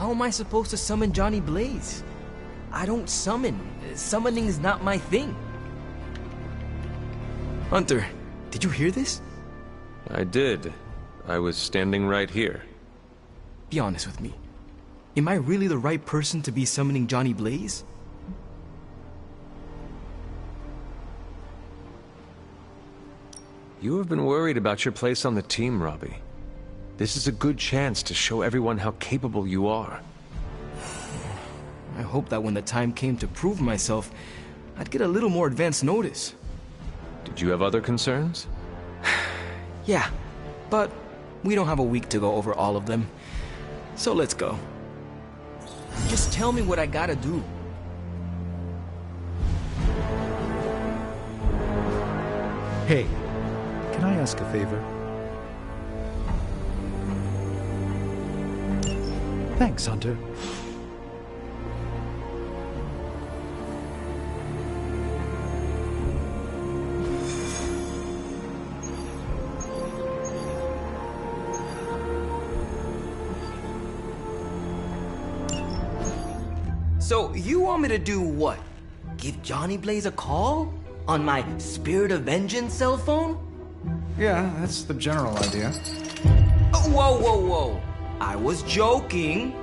how am I supposed to summon Johnny Blaze? I don't summon. Summoning is not my thing. Hunter, did you hear this? I did. I was standing right here. Be honest with me. Am I really the right person to be summoning Johnny Blaze? You have been worried about your place on the team, Robbie. This is a good chance to show everyone how capable you are. I hope that when the time came to prove myself, I'd get a little more advance notice. Did you have other concerns? Yeah, but we don't have a week to go over all of them. So let's go. Just tell me what I gotta do. Hey, can I ask a favor? Thanks, Hunter. So you want me to do what? Give Johnny Blaze a call? On my Spirit of Vengeance cell phone? Yeah, that's the general idea. Whoa, whoa, whoa. I was joking.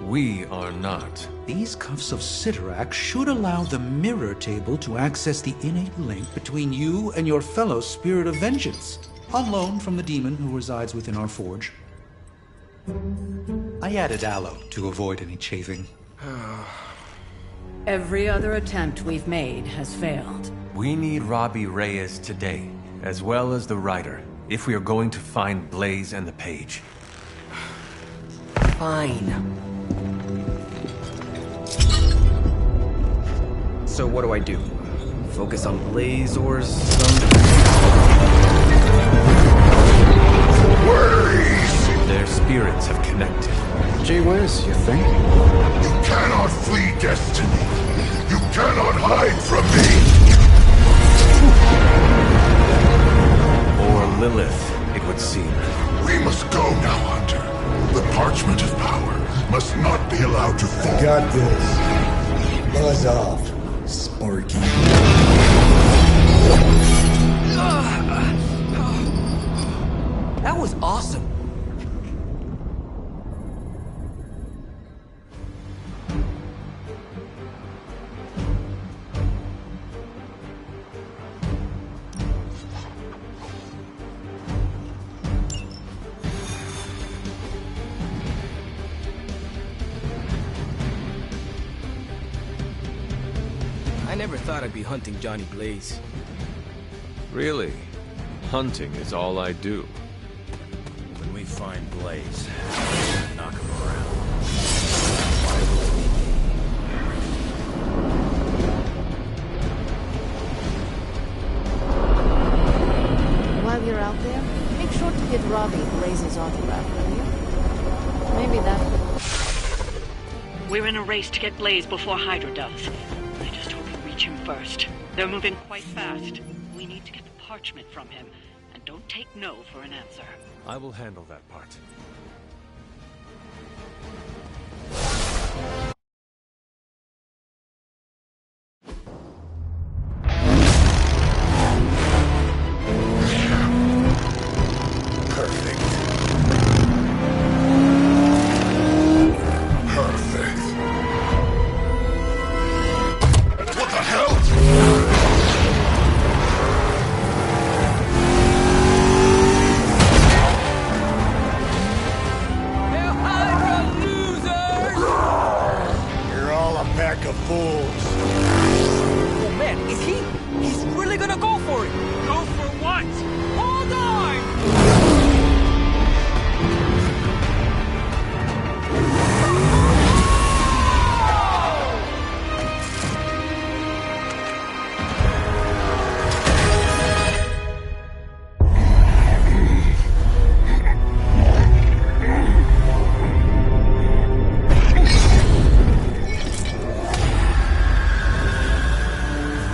We are not. These cuffs of Cyttorak should allow the mirror table to access the innate link between you and your fellow Spirit of Vengeance, on loan from the demon who resides within our forge. I added aloe to avoid any chafing. Every other attempt we've made has failed. We need Robbie Reyes today, as well as the writer, if we are going to find Blaze and the page. Fine. So what do I do? Focus on Blaze or some... Their spirits have connected. Gee whiz, you think? You cannot flee destiny. You cannot hide from me. Or Lilith, it would seem. We must go now, Hunter. The parchment of power must not be allowed to fall. Got this. Buzz off, Sparky. That was awesome. I never thought I'd be hunting Johnny Blaze. Really? Hunting is all I do. When we find Blaze, knock him around. While you're out there, make sure to get Robbie Blaze's autograph, will you? Maybe that will... We're in a race to get Blaze before Hydra does. I just hope we reach him first. They're moving quite fast. We need to get the parchment from him, and don't take no for an answer. I will handle that part.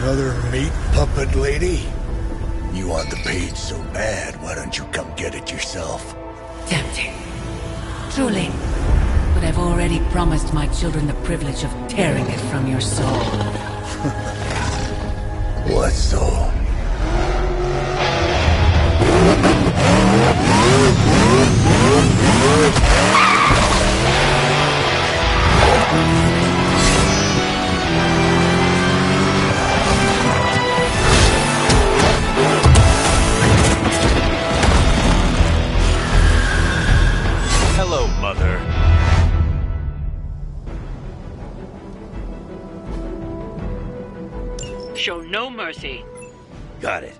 Another meat puppet lady? You want the page so bad, why don't you come get it yourself? Tempting. Truly. But I've already promised my children the privilege of tearing it from your soul. What soul? Hello, Mother. Show no mercy. Got it.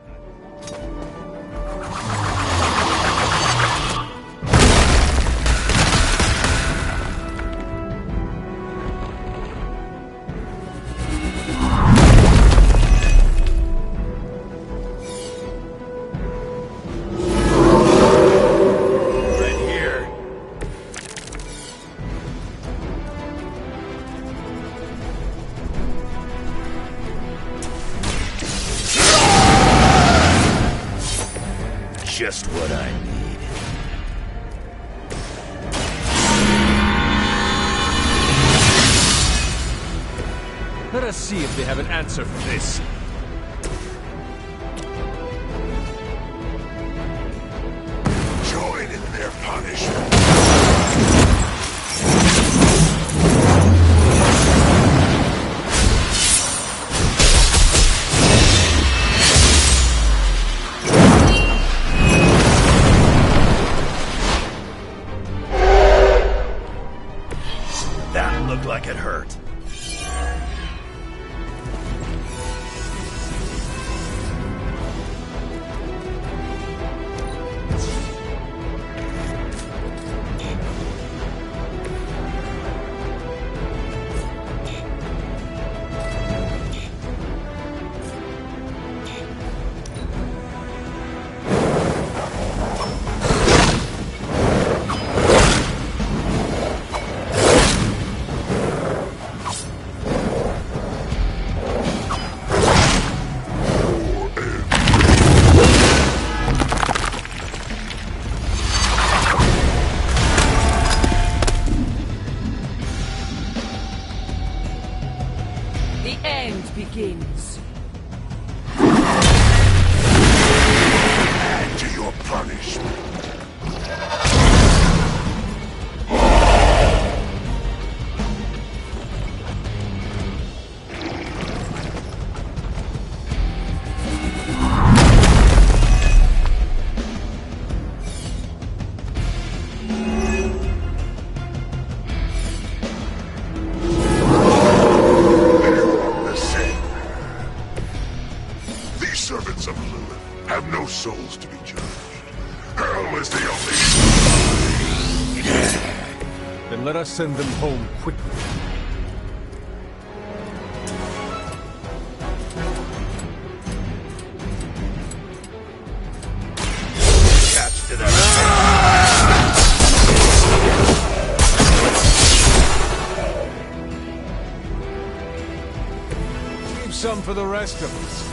Right here. Just what I need. Let us see if they have an answer for this. Join in their punishment. That looked like it hurt. The end begins. Add to your punishment. The same. These servants of Lilith have no souls to be judged. Hell is the only... Then let us send them home quickly. Catch to that. Leave some for the rest of us.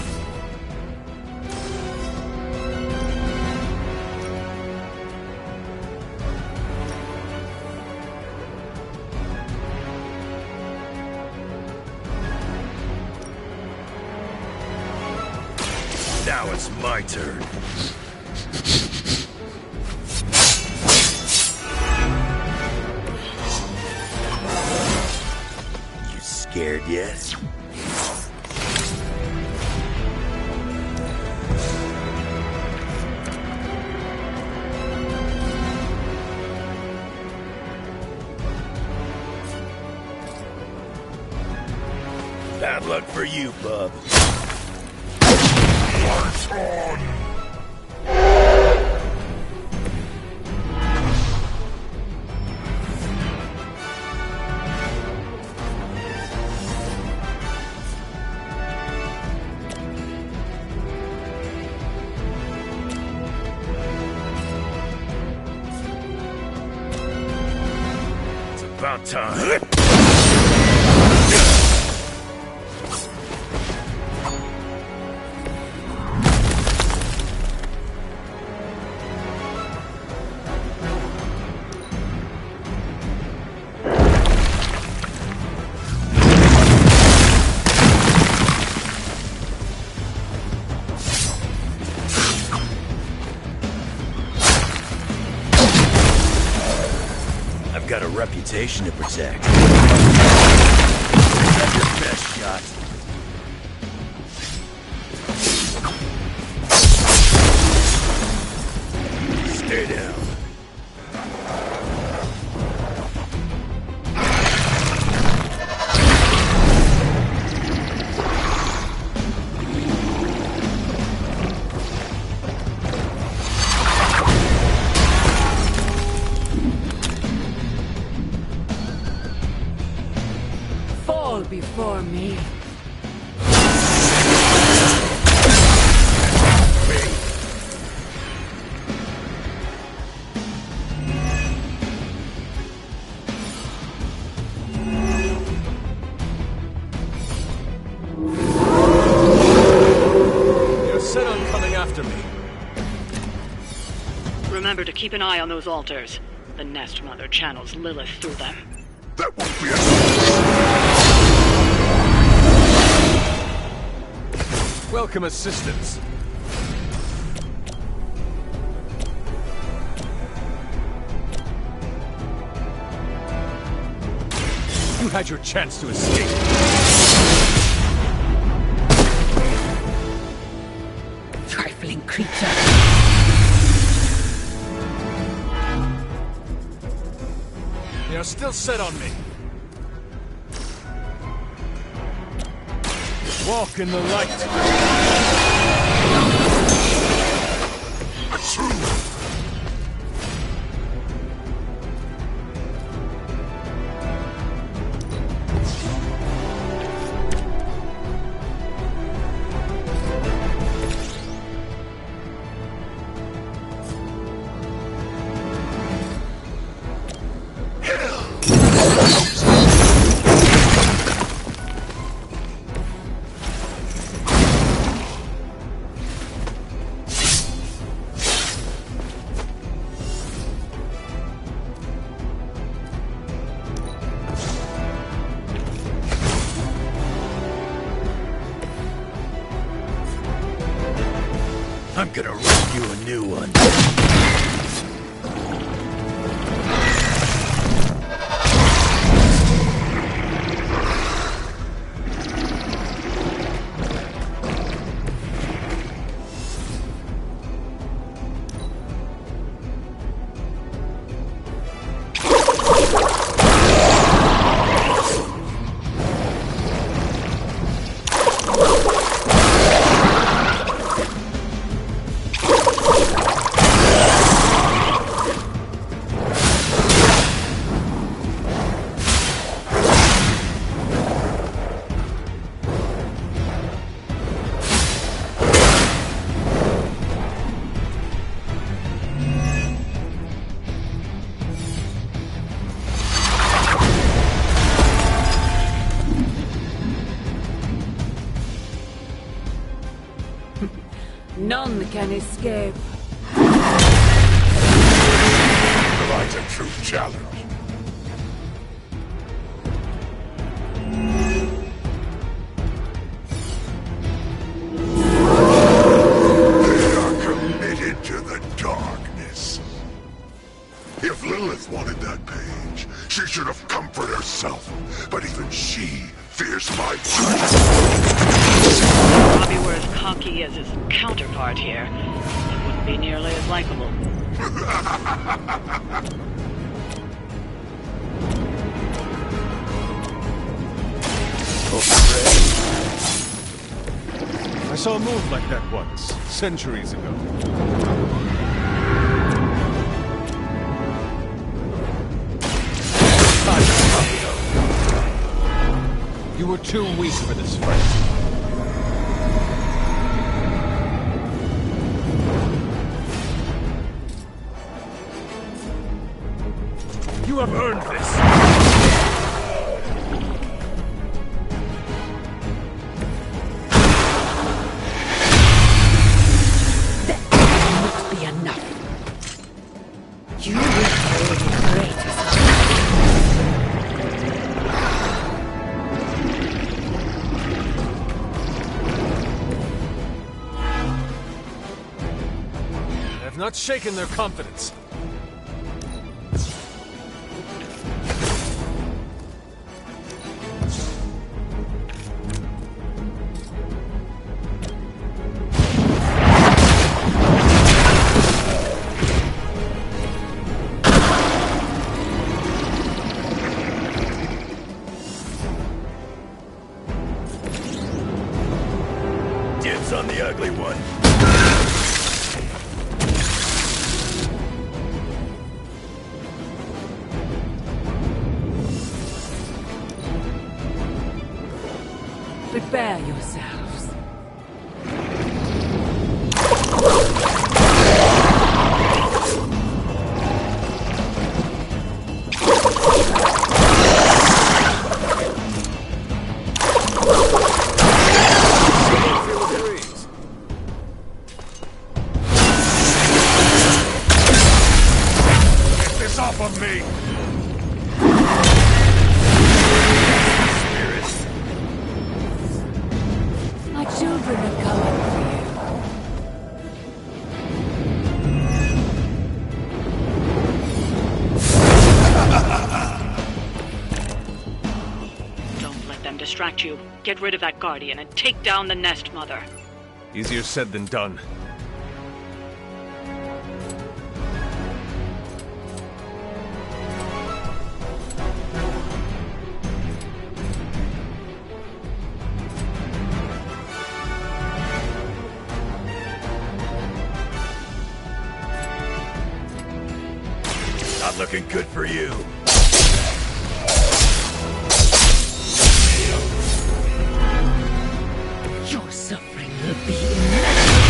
Now it's my turn. You scared yet? Bad luck for you, bub. Lights on! It's about time. Got a reputation to protect. That's your best shot. Stay down. Fall before me. You're set on coming after me. Remember to keep an eye on those altars. The Nest Mother channels Lilith through them. That won't be enough. Welcome assistance. You had your chance to escape. Trifling creature. They are still set on me. Walk in the light. I'm gonna write you a new one. None can escape. Provides a true challenge. They are committed to the darkness. If Lilith wanted that page, she should have come for it herself. But even she fears my presence. Robbie were as cocky as his counterpart here. He wouldn't be nearly as likable. I saw a move like that once, centuries ago. You were too weak for this fight. You have earned this. Be enough. You will regret it. I have not shaken their confidence. Prepare yourselves. Get this off of me! My children are coming for you. Don't let them distract you. Get rid of that Guardian and take down the Nest Mother. Easier said than done. Not looking good for you. Your suffering will be immense.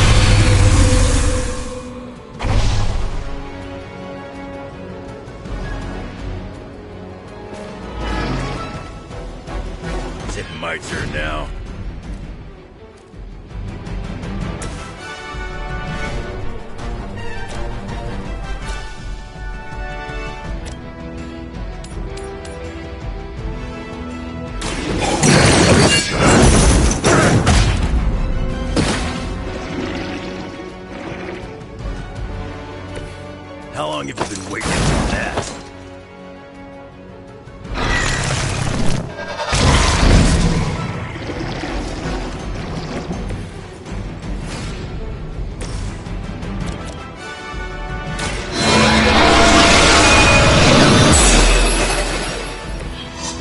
Is it my turn now? How long have you been waiting for that?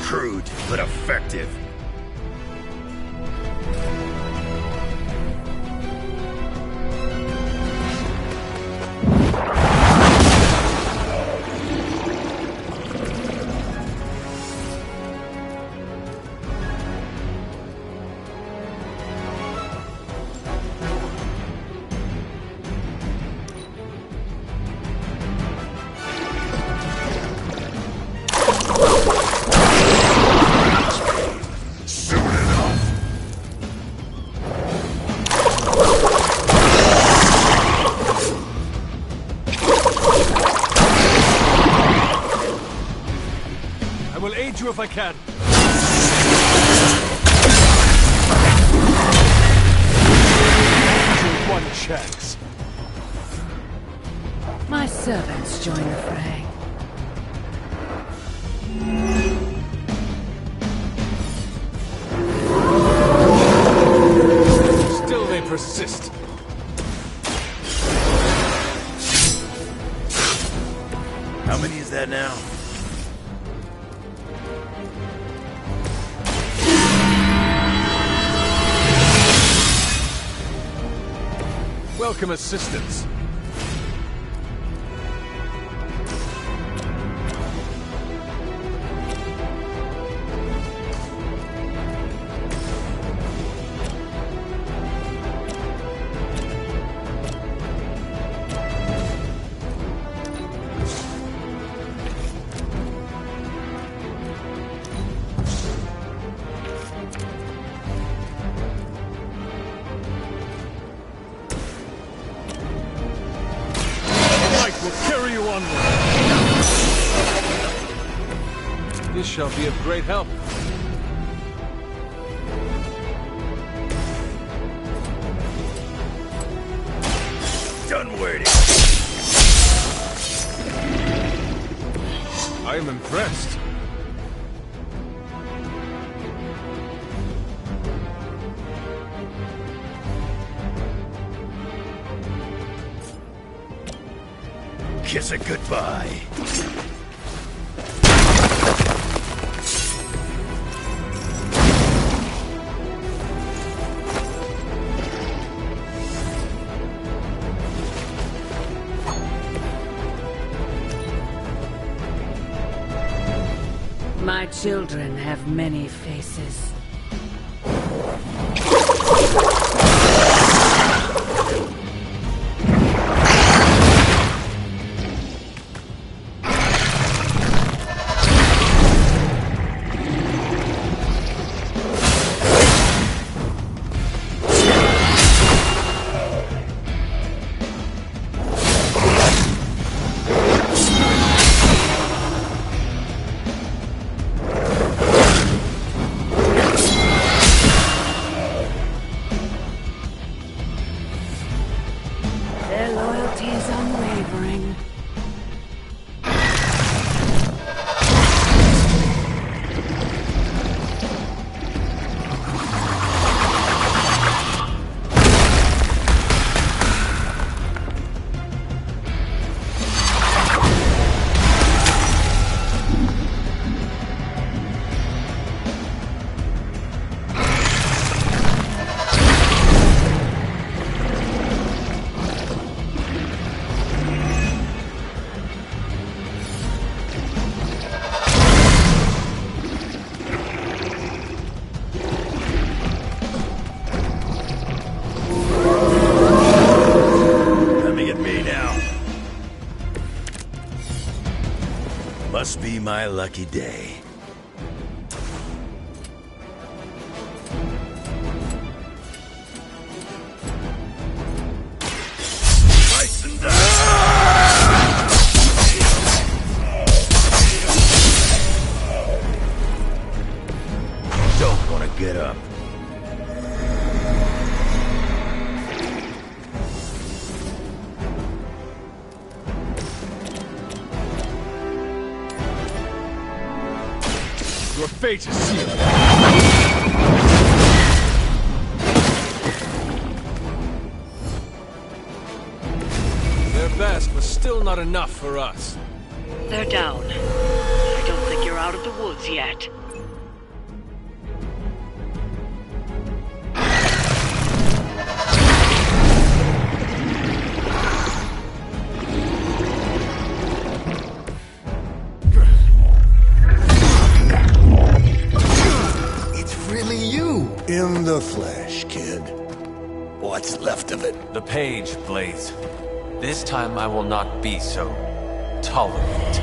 Crude, but effective. Soon enough. I will aid you if I can. One checks. My servants join the fray. Still they persist. How many is that now? Welcome assistance. Will carry you onward. This shall be of great help. Done waiting. I am impressed. Kiss it goodbye. My children have many faces. loyalty is unwavering. Must be my lucky day. Don't want to get up. Your fate is sealed. Their best was still not enough for us. They're down. I don't think you're out of the woods yet. In the flesh, kid. What's left of it? The page, Blaze. This time I will not be so tolerant.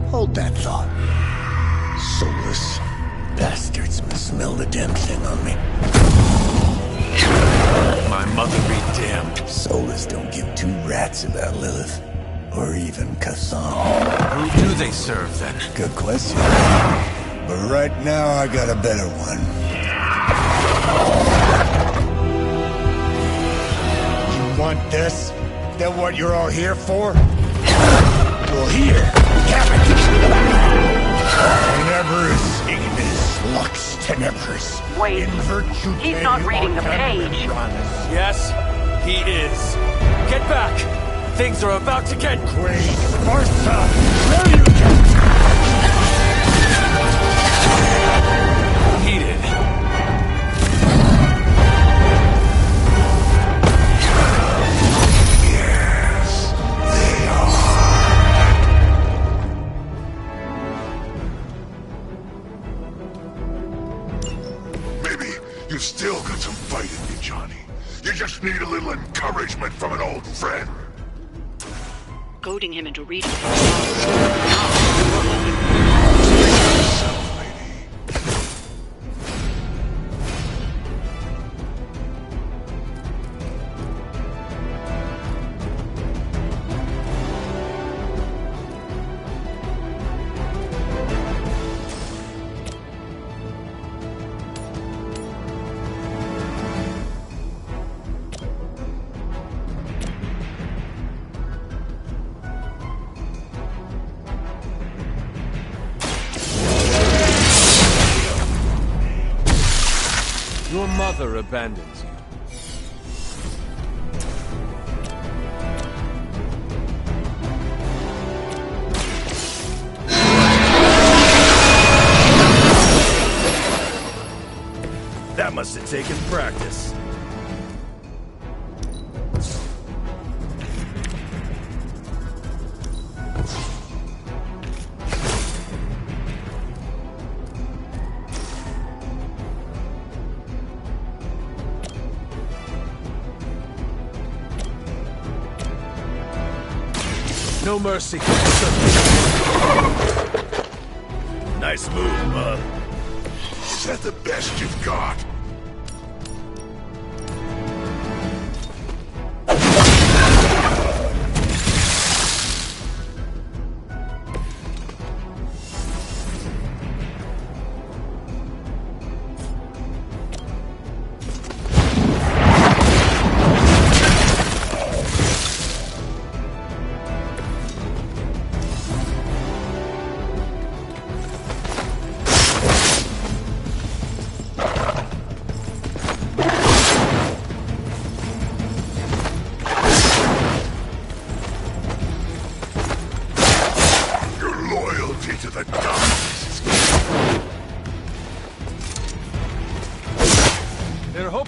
Hold that thought. Soulless bastards must smell the damn thing on me. My mother be damned. Soulless don't give two rats about Lilith. Or even Kassam. Who do they serve, then? Good question. But right now, I got a better one. You want this? Is that what you're all here for? Well, here, have it! Tenebris ignis lux tenebris. Wait, In virtue he's not reading the page. Yes, he is. Get back! Things are about to get... Queen Martha, where you get? heated. Yes, they are. Maybe you still got some fight in you, Johnny. You just need a little encouragement from an old friend. Goading him into reading. Your mother abandons you. That must have taken practice. No mercy. Nice move, bub. Is that the best you've got?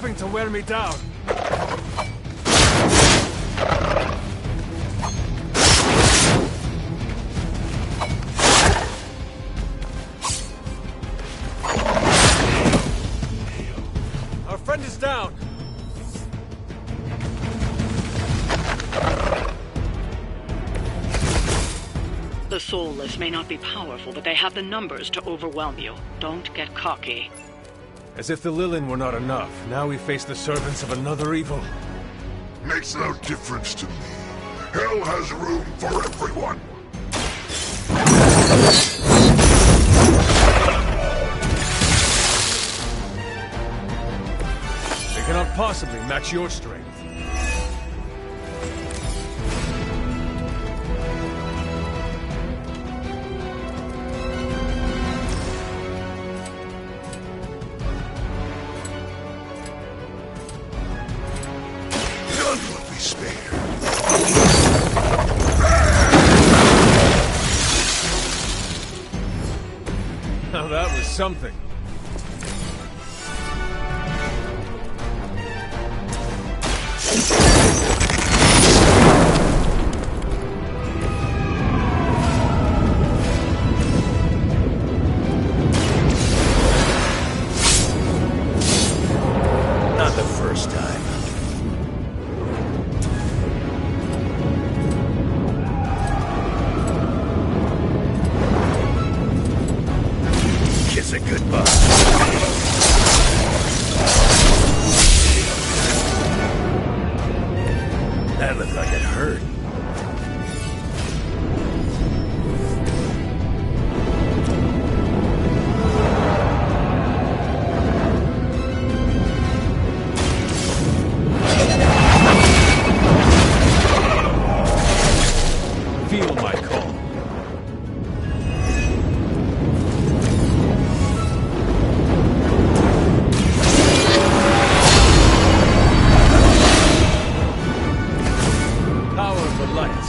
stopping to wear me down. Our friend is down. The Soulless may not be powerful, but they have the numbers to overwhelm you. Don't get cocky. As if the Lilin were not enough, now we face the servants of another evil. Makes no difference to me. Hell has room for everyone. They cannot possibly match your strength. Now that was something. Not the first time. Kiss it goodbye. That looked like it hurt. Feel my call. Power of the light.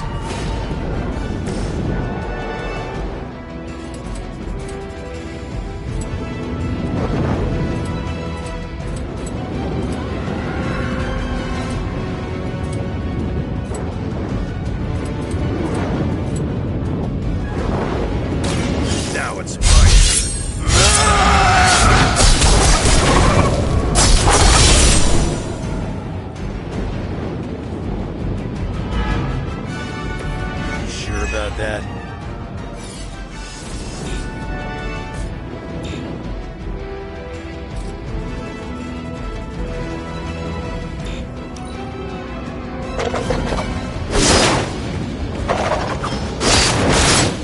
Now it's my turn. You sure about that?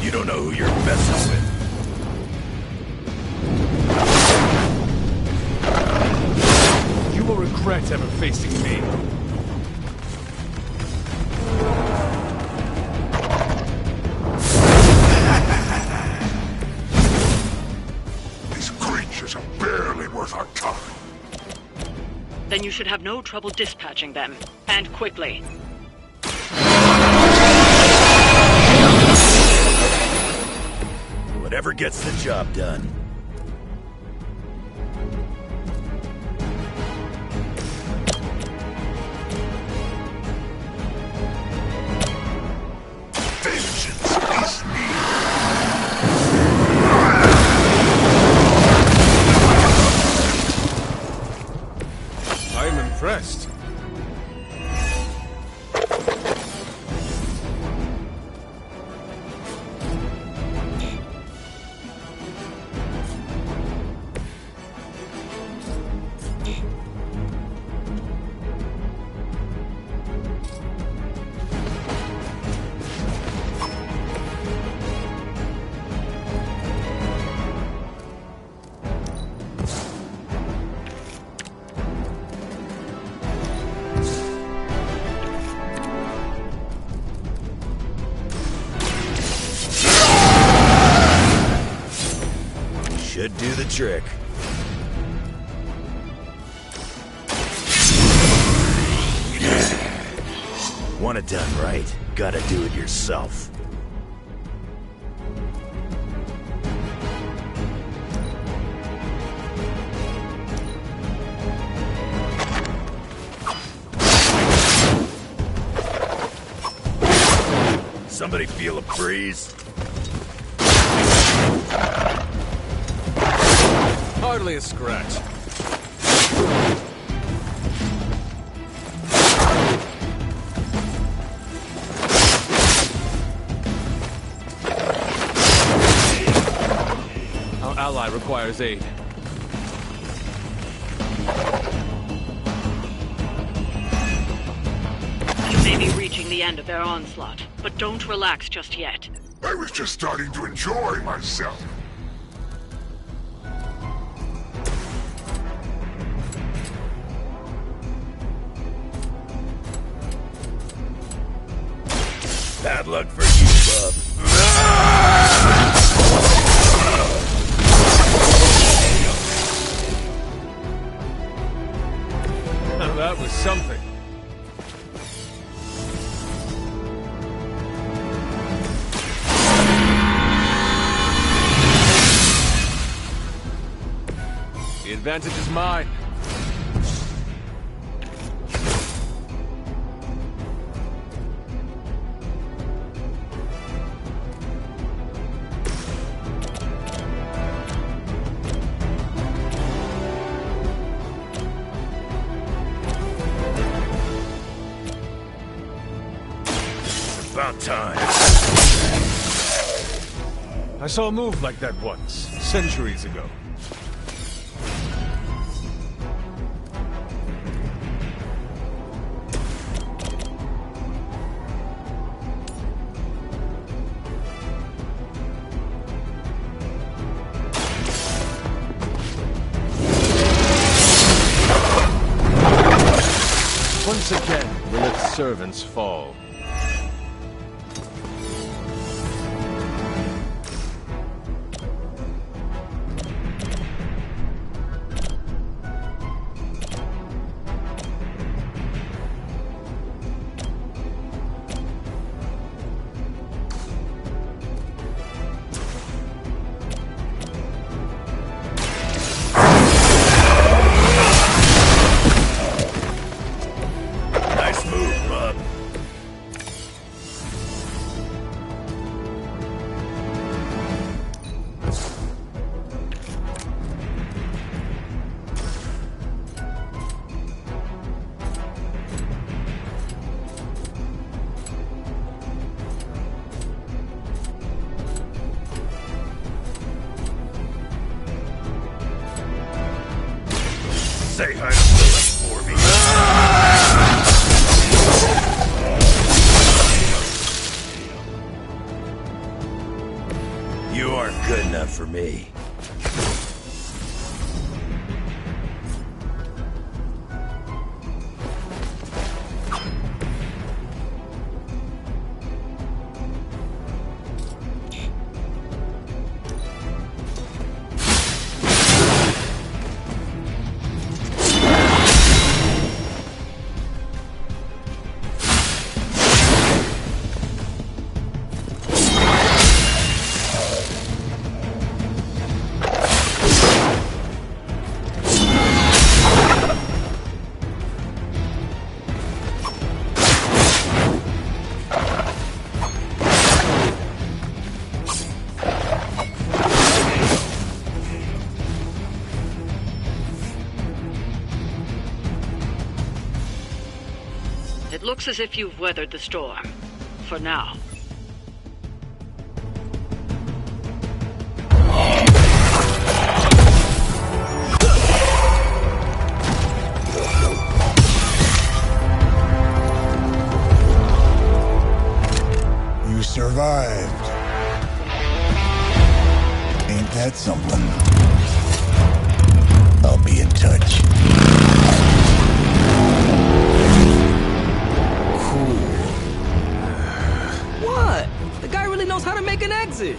You don't know who you're messing with. You will regret ever facing me. These creatures are barely worth our time. Then you should have no trouble dispatching them. And quickly. Whatever gets the job done. Vengeance is needed. I am impressed. Should do the trick. Want it done right, gotta do it yourself. Somebody feel a breeze? Hardly a scratch. Our ally requires aid. You may be reaching the end of their onslaught, but don't relax just yet. I was just starting to enjoy myself. Bad luck for you, bub. Now that was something. The advantage is mine. About time. I saw a move like that once, centuries ago. Once again, Lilith's servants fall. Nice move, bub. Say hi to Lilith for me. You aren't good enough for me. It looks as if you've weathered the storm. For now. You survived. Ain't that something? I'll be in touch. What? The guy really knows how to make an exit.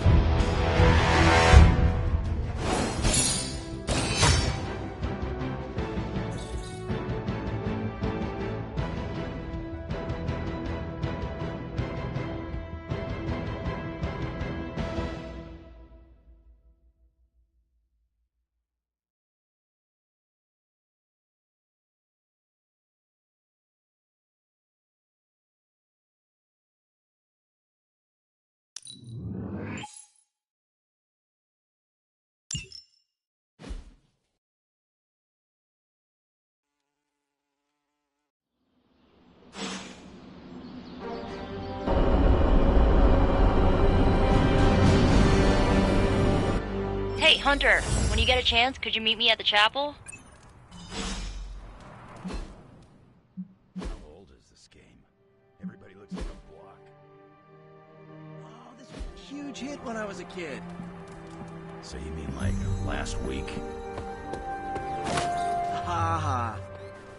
Hunter, when you get a chance, could you meet me at the chapel? How old is this game? Everybody looks like a block. Oh, this was a huge hit when I was a kid. So you mean like last week? Ha ha.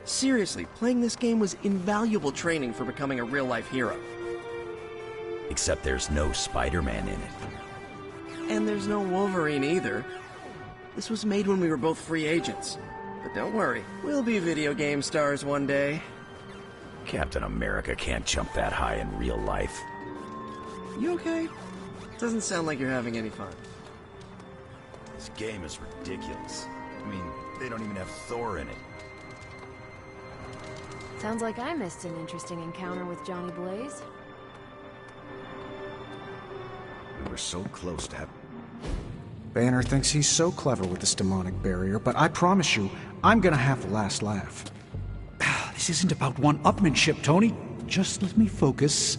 Seriously, playing this game was invaluable training for becoming a real-life hero. Except there's no Spider-Man in it. And there's no Wolverine either. This was made when we were both free agents. But don't worry, we'll be video game stars one day. Captain America can't jump that high in real life. You okay? Doesn't sound like you're having any fun. This game is ridiculous. I mean, they don't even have Thor in it. Sounds like I missed an interesting encounter with Johnny Blaze. We were so close to have... Banner thinks he's so clever with this demonic barrier, but I promise you, I'm gonna have the last laugh. This isn't about one-upmanship, Tony. Just let me focus,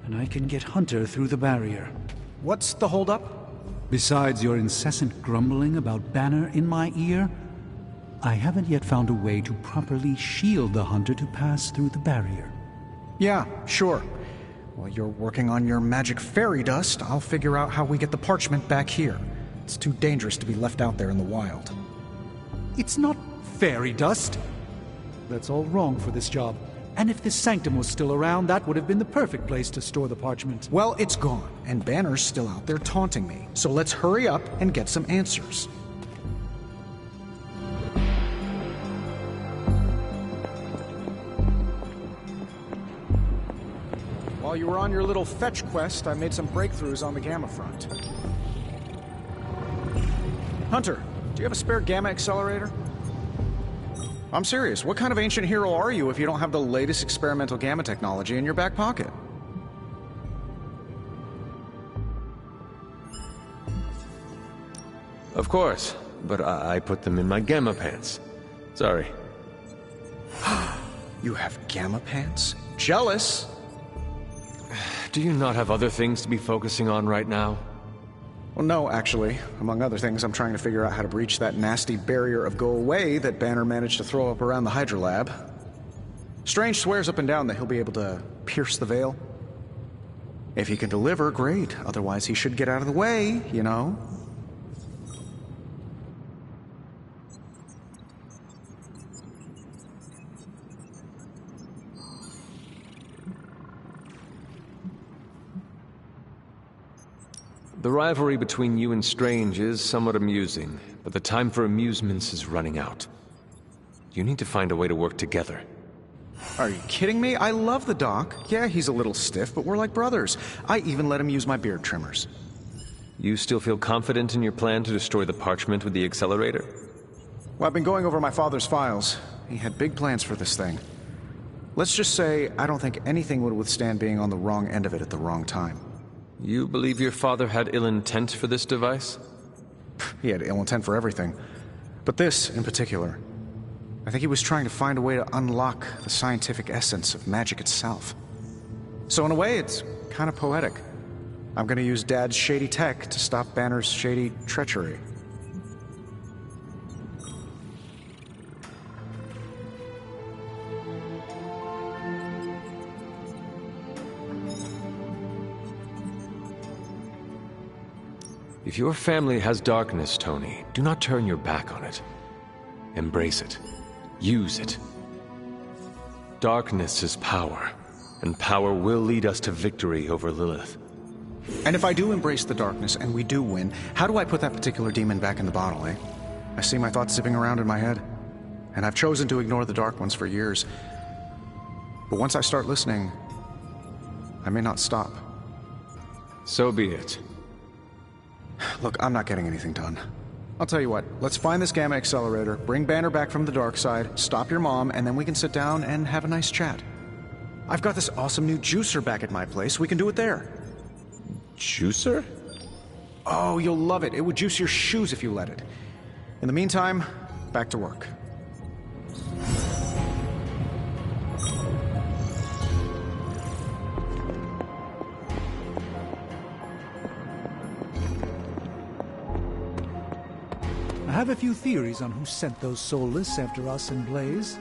and I can get Hunter through the barrier. What's the holdup? Besides your incessant grumbling about Banner in my ear, I haven't yet found a way to properly shield the Hunter to pass through the barrier. Yeah, sure. While you're working on your magic fairy dust, I'll figure out how we get the parchment back here. It's too dangerous to be left out there in the wild. It's not fairy dust. That's all wrong for this job. And if this sanctum was still around, that would have been the perfect place to store the parchment. Well, it's gone, and Banner's still out there taunting me. So let's hurry up and get some answers. While you were on your little fetch quest, I made some breakthroughs on the Gamma front. Hunter, do you have a spare Gamma accelerator? I'm serious. What kind of ancient hero are you if you don't have the latest experimental Gamma technology in your back pocket? Of course, but I put them in my Gamma pants. Sorry. You have Gamma pants? Jealous? Do you not have other things to be focusing on right now? Well, no, actually. Among other things, I'm trying to figure out how to breach that nasty barrier of go away that Banner managed to throw up around the Hydra lab. Strange swears up and down that he'll be able to pierce the veil. If he can deliver, great. Otherwise, he should get out of the way, you know? The rivalry between you and Strange is somewhat amusing, but the time for amusements is running out. You need to find a way to work together. Are you kidding me? I love the Doc. Yeah, he's a little stiff, but we're like brothers. I even let him use my beard trimmers. You still feel confident in your plan to destroy the parchment with the accelerator? Well, I've been going over my father's files. He had big plans for this thing. Let's just say I don't think anything would withstand being on the wrong end of it at the wrong time. You believe your father had ill intent for this device? He had ill intent for everything. But this, in particular. I think he was trying to find a way to unlock the scientific essence of magic itself. So in a way, it's kind of poetic. I'm gonna use Dad's shady tech to stop Banner's shady treachery. If your family has darkness, Tony, do not turn your back on it. Embrace it. Use it. Darkness is power, and power will lead us to victory over Lilith. And if I do embrace the darkness and we do win, how do I put that particular demon back in the bottle, eh? I see my thoughts zipping around in my head. And I've chosen to ignore the dark ones for years. But once I start listening, I may not stop. So be it. Look, I'm not getting anything done. I'll tell you what, let's find this Gamma accelerator, bring Banner back from the dark side, stop your mom, and then we can sit down and have a nice chat. I've got this awesome new juicer back at my place. We can do it there. Juicer? Oh, you'll love it. It would juice your shoes if you let it. In the meantime, back to work. have a few theories on who sent those soulless after us and Blaze.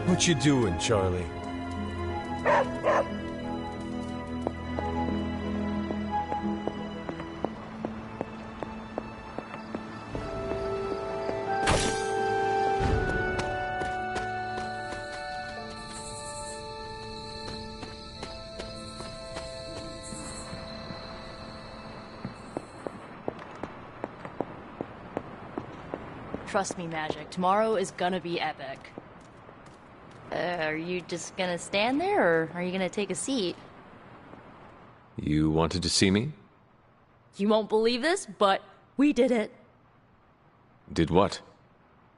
What you doing, Charlie? Trust me, Magic. Tomorrow is gonna be epic. Are you just gonna stand there, or are you gonna take a seat? You wanted to see me? You won't believe this, but we did it. Did what?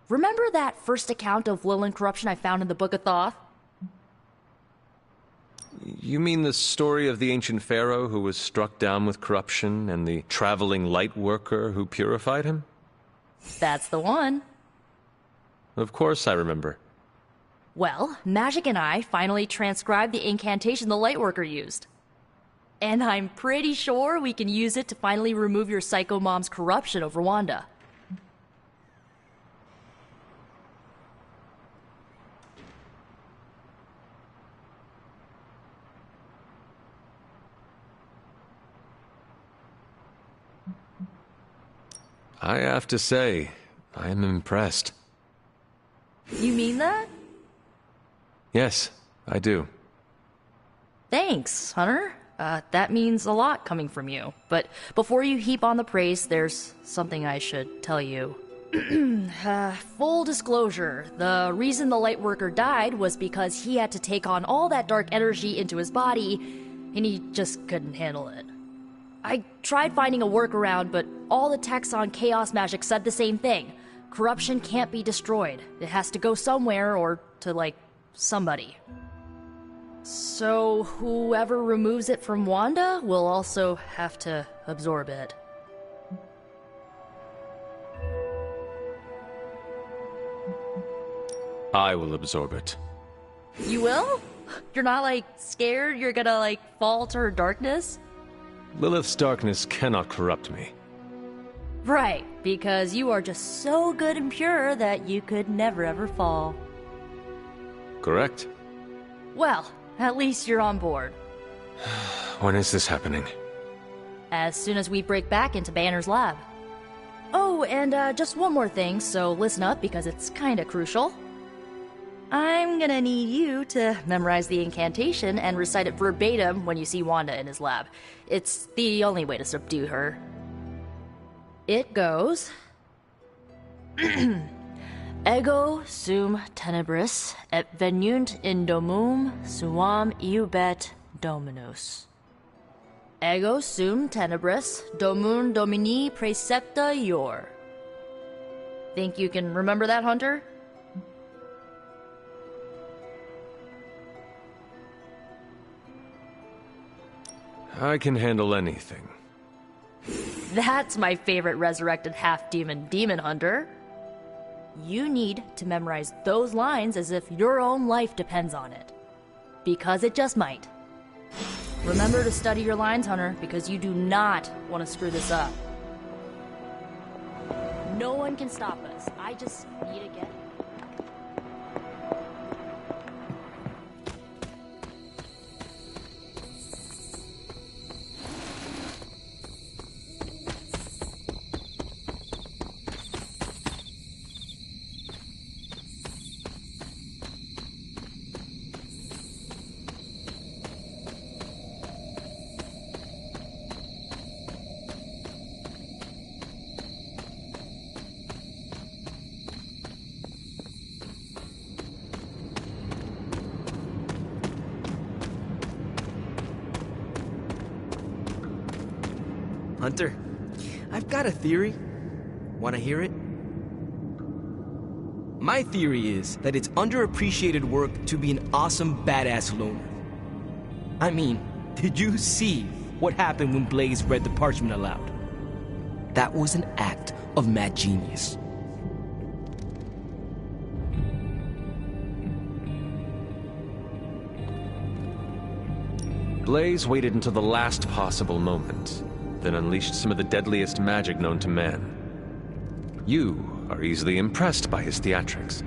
Remember that first account of Lilith corruption I found in the Book of Thoth? You mean the story of the ancient pharaoh who was struck down with corruption and the traveling light worker who purified him? That's the one. Of course I remember. Well, Magic and I finally transcribed the incantation the Lightworker used. And I'm pretty sure we can use it to finally remove your Psycho Mom's corruption over Wanda. I have to say, I am impressed. You mean that? Yes, I do. Thanks, Hunter. That means a lot coming from you. But before you heap on the praise, there's something I should tell you. Full disclosure, the reason the Lightworker died was because he had to take on all that dark energy into his body, and he just couldn't handle it. I tried finding a workaround, but all the texts on Chaos Magic said the same thing. Corruption can't be destroyed. It has to go somewhere or to, like, somebody. So whoever removes it from Wanda will also have to absorb it. I will absorb it. You will? You're not, like, scared you're gonna, like, fall to her darkness? Lilith's darkness cannot corrupt me. Right, because you are just so good and pure that you could never ever fall. Correct. Well, at least you're on board. When is this happening? As soon as we break back into Banner's lab. Oh, and just one more thing, so listen up because it's kinda crucial. I'm gonna need you to memorize the incantation and recite it verbatim when you see Wanda in his lab. It's the only way to subdue her. It goes... Ego sum tenebris et venunt in domum suam iubet dominus. Ego sum tenebris domum domini praecepta ior. Think you can remember that, Hunter? I can handle anything. That's my favorite resurrected half-demon demon hunter. You need to memorize those lines as if your own life depends on it. Because it just might. Remember to study your lines, Hunter, because you do not want to screw this up. No one can stop us. I just need to get it. Hunter, I've got a theory. Want to hear it? My theory is that it's underappreciated work to be an awesome badass loner. I mean, did you see what happened when Blaze read the parchment aloud? That was an act of mad genius. Blaze waited until the last possible moment, then unleashed some of the deadliest magic known to man. You are easily impressed by his theatrics.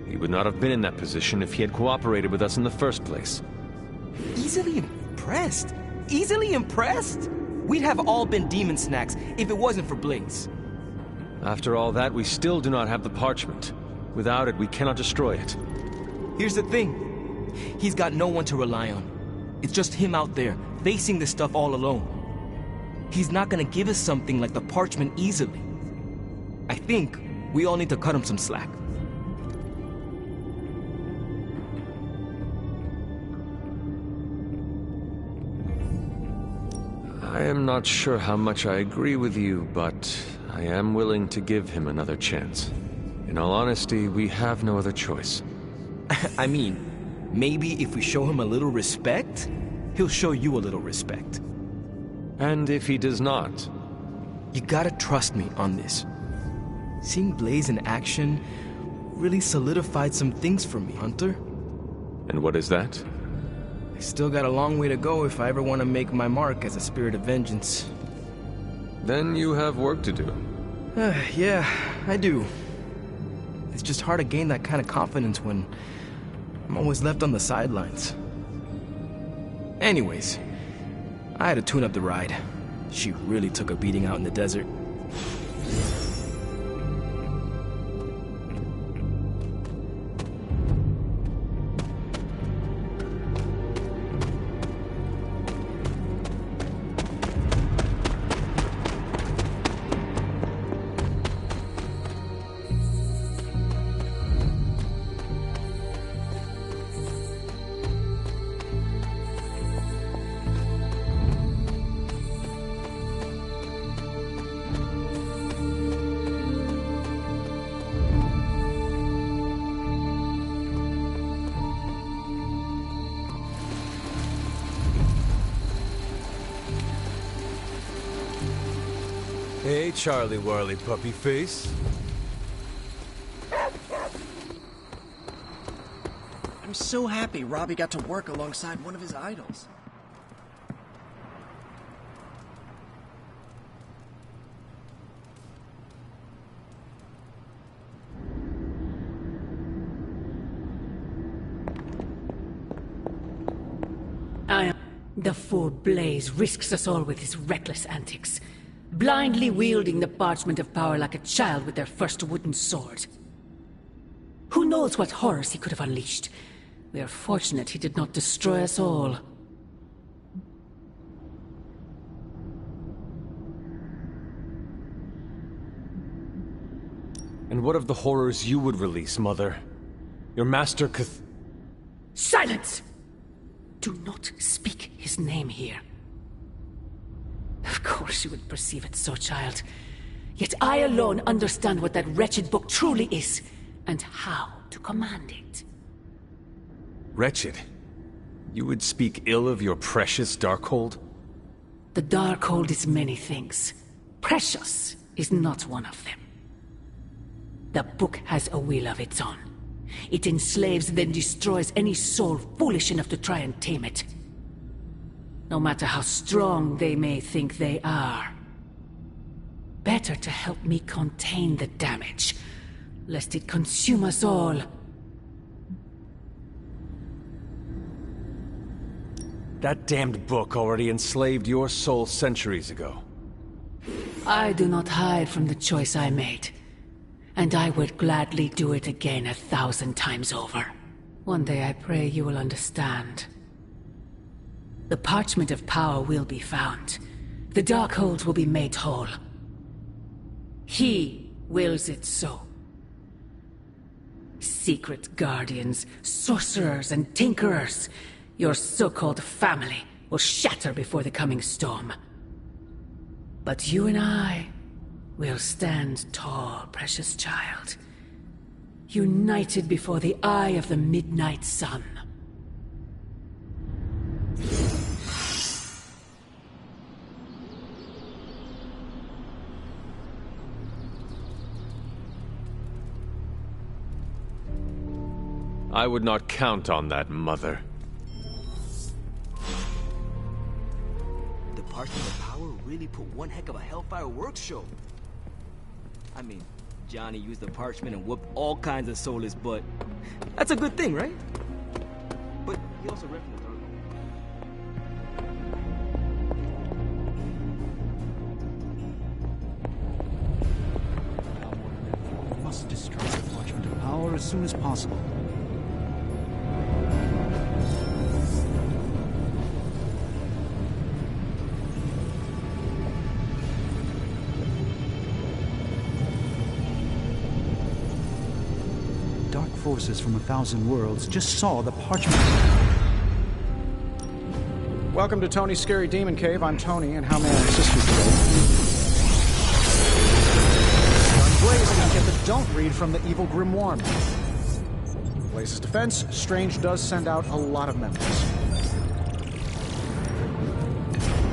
He would not have been in that position if he had cooperated with us in the first place. Easily impressed? Easily impressed? We'd have all been demon snacks if it wasn't for Blaze. After all that, we still do not have the parchment. Without it, we cannot destroy it. Here's the thing. He's got no one to rely on. It's just him out there, facing this stuff all alone. He's not gonna give us something like the parchment easily. I think we all need to cut him some slack. I am not sure how much I agree with you, but I am willing to give him another chance. In all honesty, we have no other choice. I mean, maybe if we show him a little respect, he'll show you a little respect. And if he does not? You gotta trust me on this. Seeing Blaze in action really solidified some things for me, Hunter. And what is that? I still got a long way to go if I ever want to make my mark as a spirit of vengeance. Then you have work to do. Yeah, I do. It's just hard to gain that kind of confidence when I'm always left on the sidelines. Anyways, I had to tune up the ride. She really took a beating out in the desert. Hey, Charlie Warley puppy face. I'm so happy Robbie got to work alongside one of his idols. The fool Blaze risks us all with his reckless antics, blindly wielding the parchment of power like a child with their first wooden sword. Who knows what horrors he could have unleashed? We are fortunate he did not destroy us all. And what of the horrors you would release, Mother? Your master Silence! Do not speak his name here. Of course you would perceive it so, child. Yet I alone understand what that wretched book truly is, and how to command it. Wretched? You would speak ill of your precious Darkhold? The Darkhold is many things. Precious is not one of them. The book has a will of its own. It enslaves, then destroys any soul foolish enough to try and tame it. No matter how strong they may think they are. Better to help me contain the damage, lest it consume us all. That damned book already enslaved your soul centuries ago. I do not hide from the choice I made. And I would gladly do it again 1,000 times over. One day I pray you will understand. The parchment of power will be found. The Darkhold will be made whole. He wills it so. Secret guardians, sorcerers, and tinkerers, your so-called family, will shatter before the coming storm. But you and I will stand tall, precious child. United before the eye of the midnight sun. I would not count on that, Mother. power really put one heck of a Hellfire Works show. I mean, Johnny used the parchment and whooped all kinds of soulless butt. That's a good thing, right? But he also read from the Dark. We must destroy the parchment of power as soon as possible. Dark forces from 1,000 worlds just saw the parchment. Welcome to Tony's Scary Demon Cave. I'm Tony, and how may I assist you today? Blaze can get the don't read from the evil grimoire. In Blaze's defense, Strange does send out a lot of memories.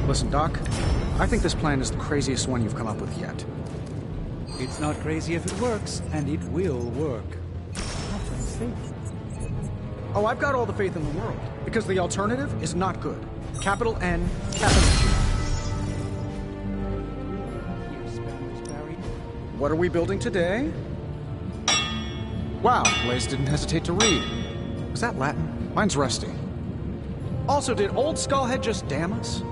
Listen, Doc, I think this plan is the craziest one you've come up with yet. It's not crazy if it works, and it will work. Oh, I've got all the faith in the world, because the alternative is not good. Capital N, capital G. What are we building today? Wow, Blaze didn't hesitate to read. Was that Latin? Mine's rusty. Also, did old Skullhead just damn us?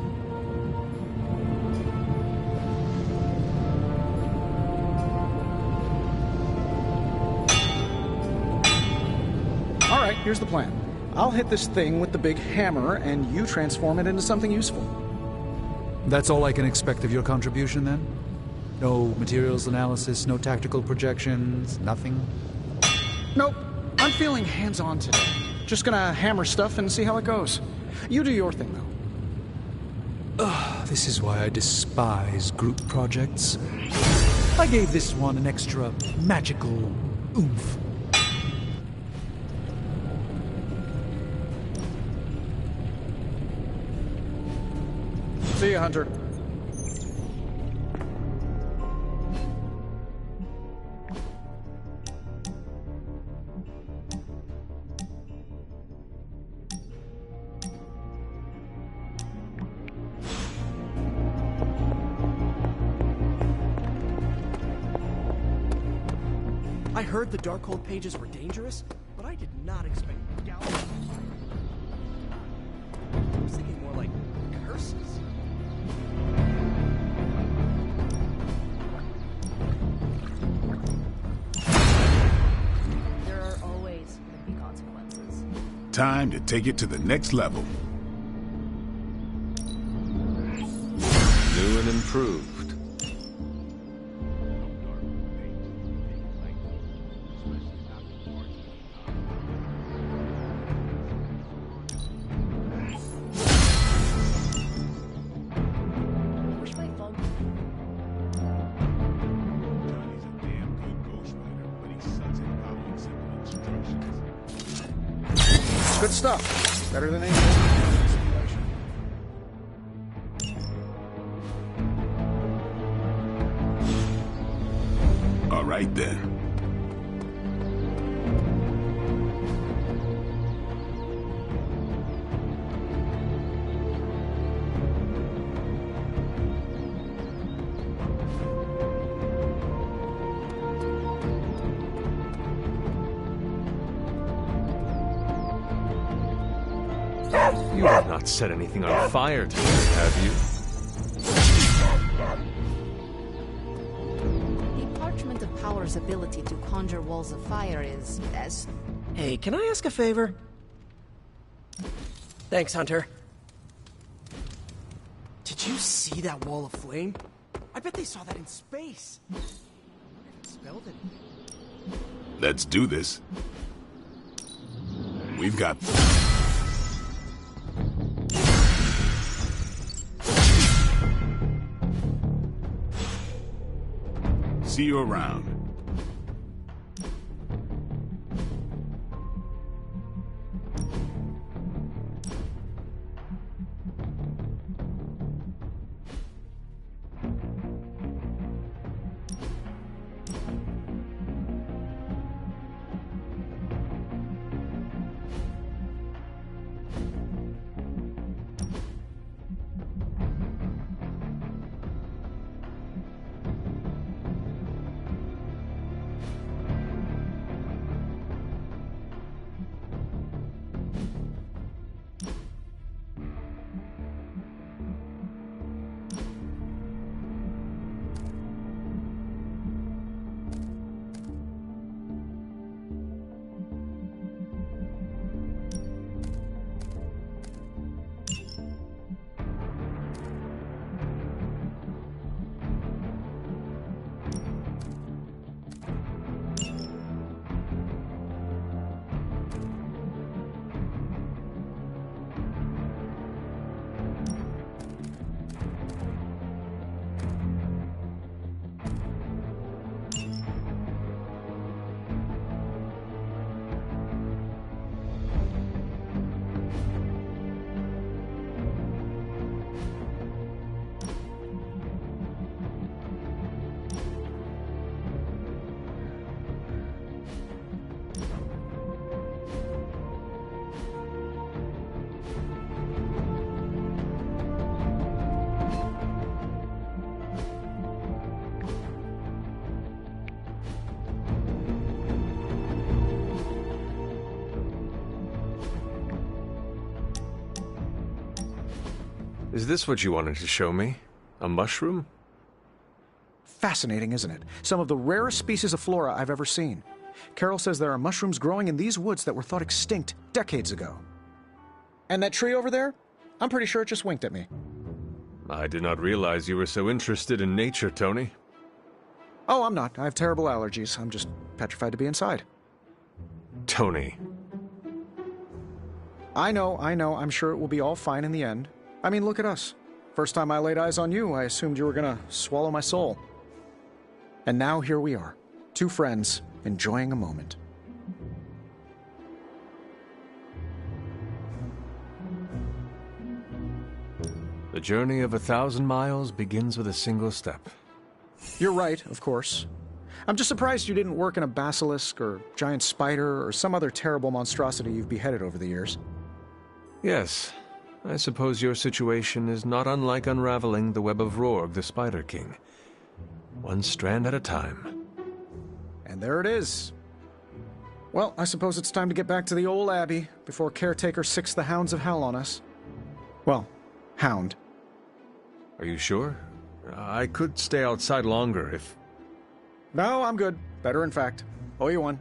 Alright, here's the plan. I'll hit this thing with the big hammer, and you transform it into something useful. That's all I can expect of your contribution, then? No materials analysis, no tactical projections, nothing? Nope. I'm feeling hands-on today. Just gonna hammer stuff and see how it goes. You do your thing, though. Ugh, this is why I despise group projects. I gave this one an extra magical oomph. See ya, Hunter. I heard the Darkhold pages were dangerous, but I did not expect Galaxy. I was thinking more like curses. There are always going to be consequences. Time to take it to the next level. New and improved. Good stuff. Better than anything. All right, then. You have not set anything on fire today, have you? The Parchment of Power's ability to conjure walls of fire is as... Hey, can I ask a favor? Thanks, Hunter. Did you see that wall of flame? I bet they saw that in space. I wonder if it spelled it. Let's do this. We've got... See you around. Is this what you wanted to show me? A mushroom? Fascinating, isn't it? Some of the rarest species of flora I've ever seen. Carol says there are mushrooms growing in these woods that were thought extinct decades ago. And that tree over there? I'm pretty sure it just winked at me. I did not realize you were so interested in nature, Tony. Oh, I'm not. I have terrible allergies. I'm just petrified to be inside. Tony. I know. I'm sure it will be all fine in the end. I mean, look at us. First time I laid eyes on you, I assumed you were gonna swallow my soul. And now here we are. Two friends, enjoying a moment. The journey of 1,000 miles begins with a single step. You're right, of course. I'm just surprised you didn't work in a basilisk or giant spider or some other terrible monstrosity you've beheaded over the years. Yes, I suppose your situation is not unlike unraveling the web of Rorg, the Spider King. One strand at a time. And there it is. Well, I suppose it's time to get back to the old Abbey before Caretaker sicks the hounds of hell on us. Well, hound. Are you sure? I could stay outside longer if... No, I'm good. Better, in fact. Owe you one.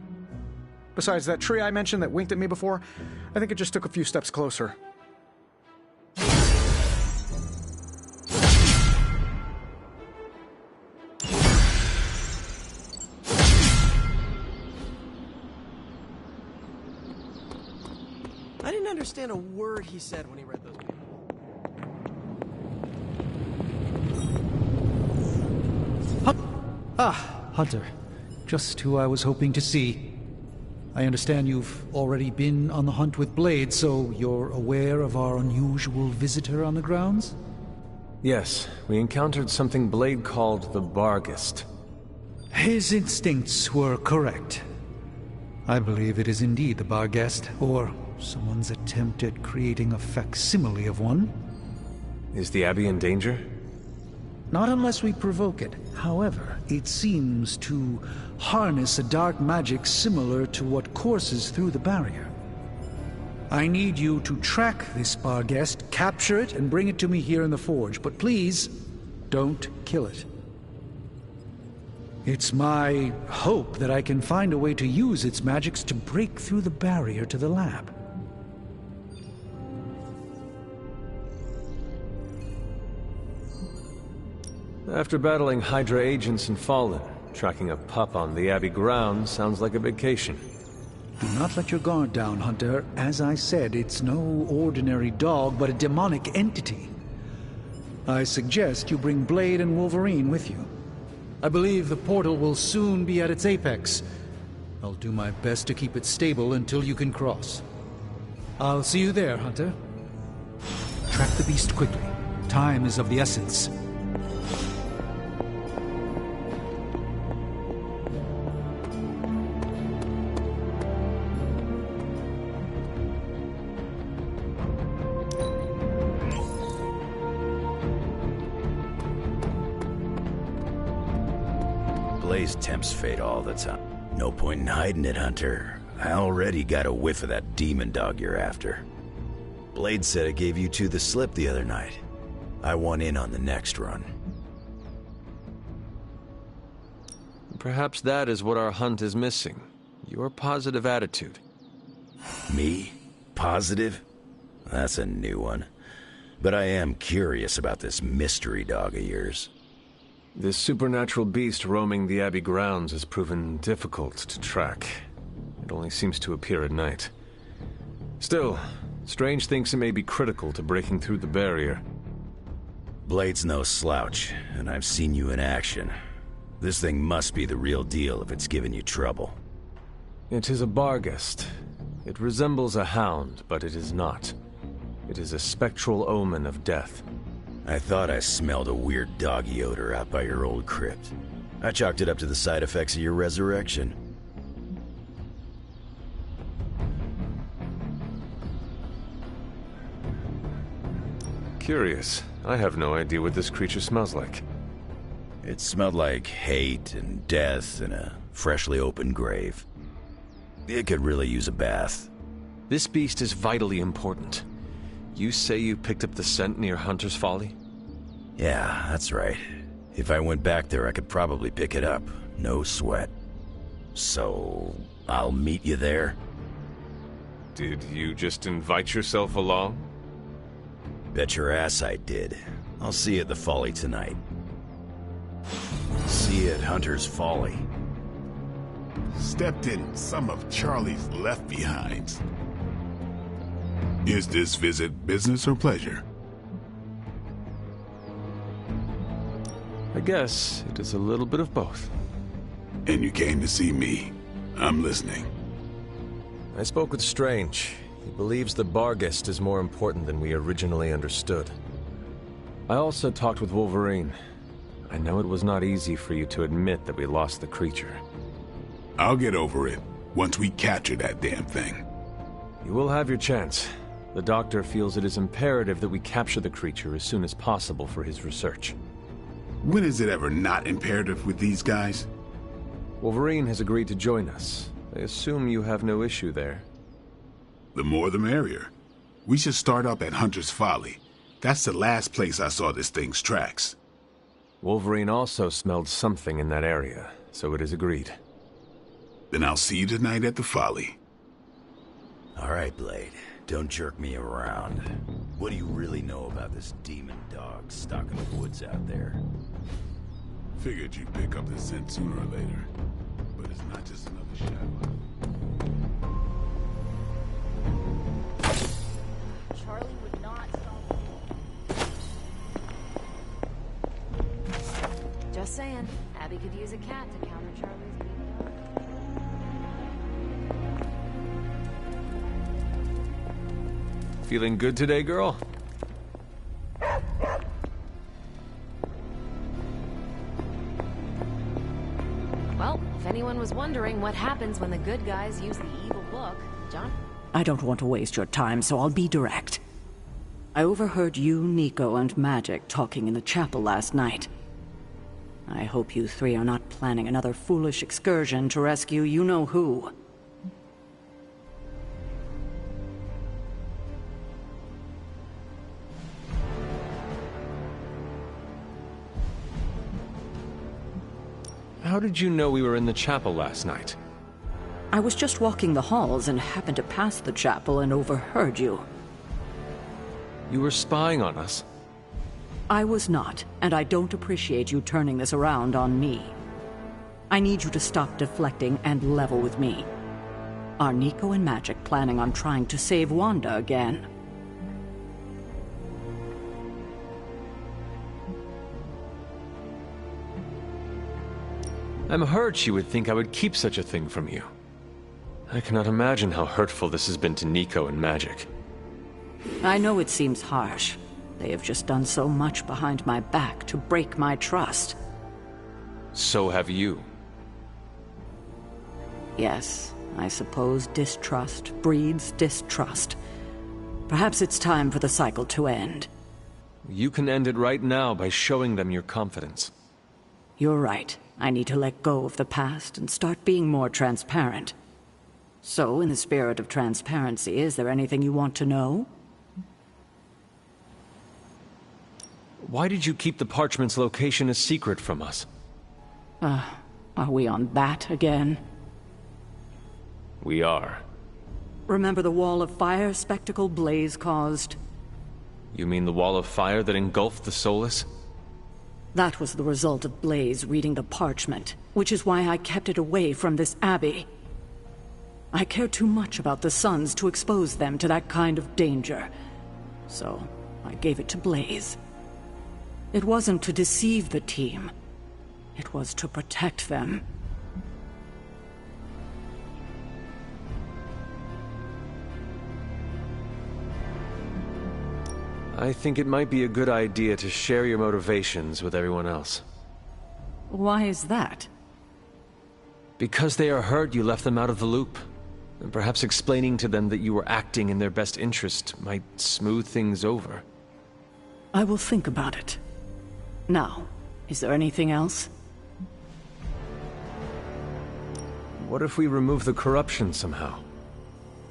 Besides, that tree I mentioned that winked at me before, I think it just took a few steps closer. I didn't understand a word he said when he read those papers. Hunter. Just who I was hoping to see. I understand you've already been on the hunt with Blade, so you're aware of our unusual visitor on the grounds? Yes, we encountered something Blade called the Barghest. His instincts were correct. I believe it is indeed the Barghest, or someone's attempt at creating a facsimile of one. Is the Abbey in danger? Not unless we provoke it. However, it seems to harness a dark magic similar to what courses through the barrier. I need you to track this Barghest, capture it, and bring it to me here in the Forge. But please, don't kill it. It's my hope that I can find a way to use its magics to break through the barrier to the lab. After battling Hydra agents and Fallen, tracking a pup on the Abbey grounds sounds like a vacation. Do not let your guard down, Hunter. As I said, it's no ordinary dog, but a demonic entity. I suggest you bring Blade and Wolverine with you. I believe the portal will soon be at its apex. I'll do my best to keep it stable until you can cross. I'll see you there, Hunter. Track the beast quickly. Time is of the essence. Blaze tempts fate all the time. No point in hiding it, Hunter. I already got a whiff of that demon dog you're after. Blade said it gave you two the slip the other night. I want in on the next run. Perhaps that is what our hunt is missing. Your positive attitude. Me? Positive? That's a new one. But I am curious about this mystery dog of yours. This supernatural beast roaming the Abbey grounds has proven difficult to track. It only seems to appear at night. Still, Strange thinks it may be critical to breaking through the barrier. Blade's no slouch, and I've seen you in action. This thing must be the real deal if it's giving you trouble. It is a Barghest. It resembles a hound, but it is not. It is a spectral omen of death. I thought I smelled a weird doggy odor out by your old crypt. I chalked it up to the side effects of your resurrection. Curious. I have no idea what this creature smells like. It smelled like hate and death and a freshly opened grave. It could really use a bath. This beast is vitally important. You say you picked up the scent near Hunter's Folly? Yeah, that's right. If I went back there, I could probably pick it up. No sweat. So, I'll meet you there? Did you just invite yourself along? Bet your ass I did. I'll see you at the Folly tonight. See you at Hunter's Folly. Stepped in some of Charlie's left-behinds. Is this visit business or pleasure? I guess it is a little bit of both. And you came to see me. I'm listening. I spoke with Strange. He believes the Barghest is more important than we originally understood. I also talked with Wolverine. I know it was not easy for you to admit that we lost the creature. I'll get over it once we capture that damn thing. You will have your chance. The Doctor feels it is imperative that we capture the creature as soon as possible for his research. When is it ever not imperative with these guys? Wolverine has agreed to join us. I assume you have no issue there. The more the merrier. We should start up at Hunter's Folly. That's the last place I saw this thing's tracks. Wolverine also smelled something in that area, so it is agreed. Then I'll see you tonight at the Folly. All right, Blade. Don't jerk me around. What do you really know about this demon dog stuck in the woods out there? Figured you'd pick up the scent sooner or later. But it's not just another shadow. Charlie would not stop. Just saying, Abby could use a cat to counter Charlie's being Feeling good today, girl? Well, if anyone was wondering what happens when the good guys use the evil book, John? I don't want to waste your time, so I'll be direct. I overheard you, Nico, and Magic talking in the chapel last night. I hope you three are not planning another foolish excursion to rescue you-know-who. How did you know we were in the chapel last night? I was just walking the halls and happened to pass the chapel and overheard you. You were spying on us? I was not, and I don't appreciate you turning this around on me. I need you to stop deflecting and level with me. Are Nico and Magic planning on trying to save Wanda again? I'm hurt she would think I would keep such a thing from you. I cannot imagine how hurtful this has been to Nico and Magic. I know it seems harsh. They have just done so much behind my back to break my trust. So have you. Yes, I suppose distrust breeds distrust. Perhaps it's time for the cycle to end. You can end it right now by showing them your confidence. You're right. I need to let go of the past and start being more transparent. So, in the spirit of transparency, is there anything you want to know? Why did you keep the parchment's location a secret from us? Are we on that again? We are. Remember the wall of fire spectacle Blaze caused? You mean the wall of fire that engulfed the Solus? That was the result of Blaze reading the parchment, which is why I kept it away from this abbey. I care too much about the Sons to expose them to that kind of danger. So, I gave it to Blaze. It wasn't to deceive the team. It was to protect them. I think it might be a good idea to share your motivations with everyone else. Why is that? Because they are hurt you left them out of the loop. And perhaps explaining to them that you were acting in their best interest might smooth things over. I will think about it. Now, is there anything else? What if we remove the corruption somehow?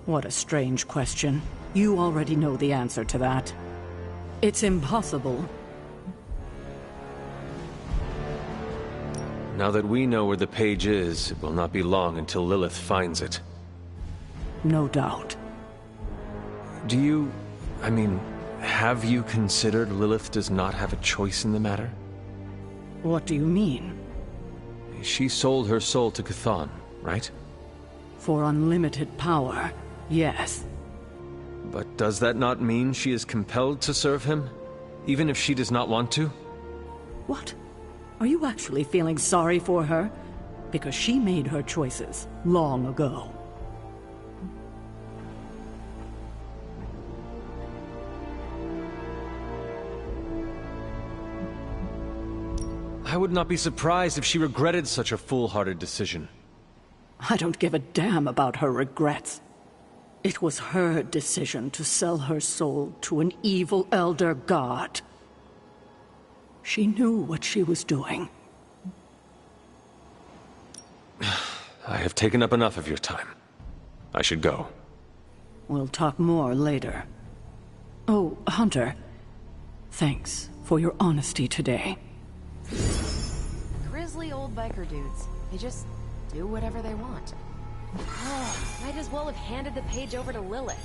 What a strange question. You already know the answer to that. It's impossible. Now that we know where the page is, it will not be long until Lilith finds it. No doubt. Have you considered Lilith does not have a choice in the matter? What do you mean? She sold her soul to Chthon, right? For unlimited power, yes. But does that not mean she is compelled to serve him, even if she does not want to? What? Are you actually feeling sorry for her? Because she made her choices long ago. I would not be surprised if she regretted such a foolhardy decision. I don't give a damn about her regrets. It was her decision to sell her soul to an evil elder god. She knew what she was doing. I have taken up enough of your time. I should go. We'll talk more later. Oh, Hunter. Thanks for your honesty today. Grizzly old biker dudes. They just do whatever they want. Might as well have handed the page over to Lilith.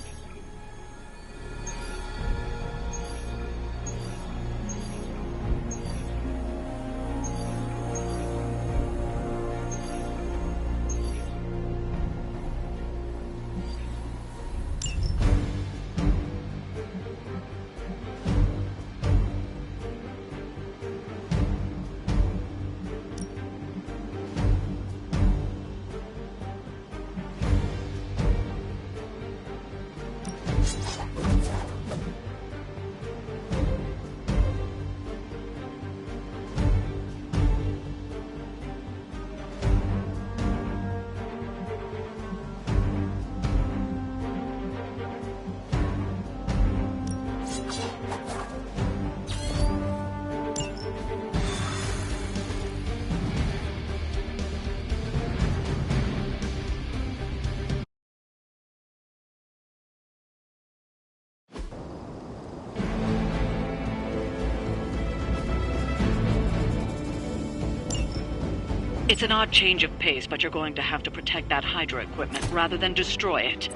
It's an odd change of pace, but you're going to have to protect that Hydra equipment rather than destroy it.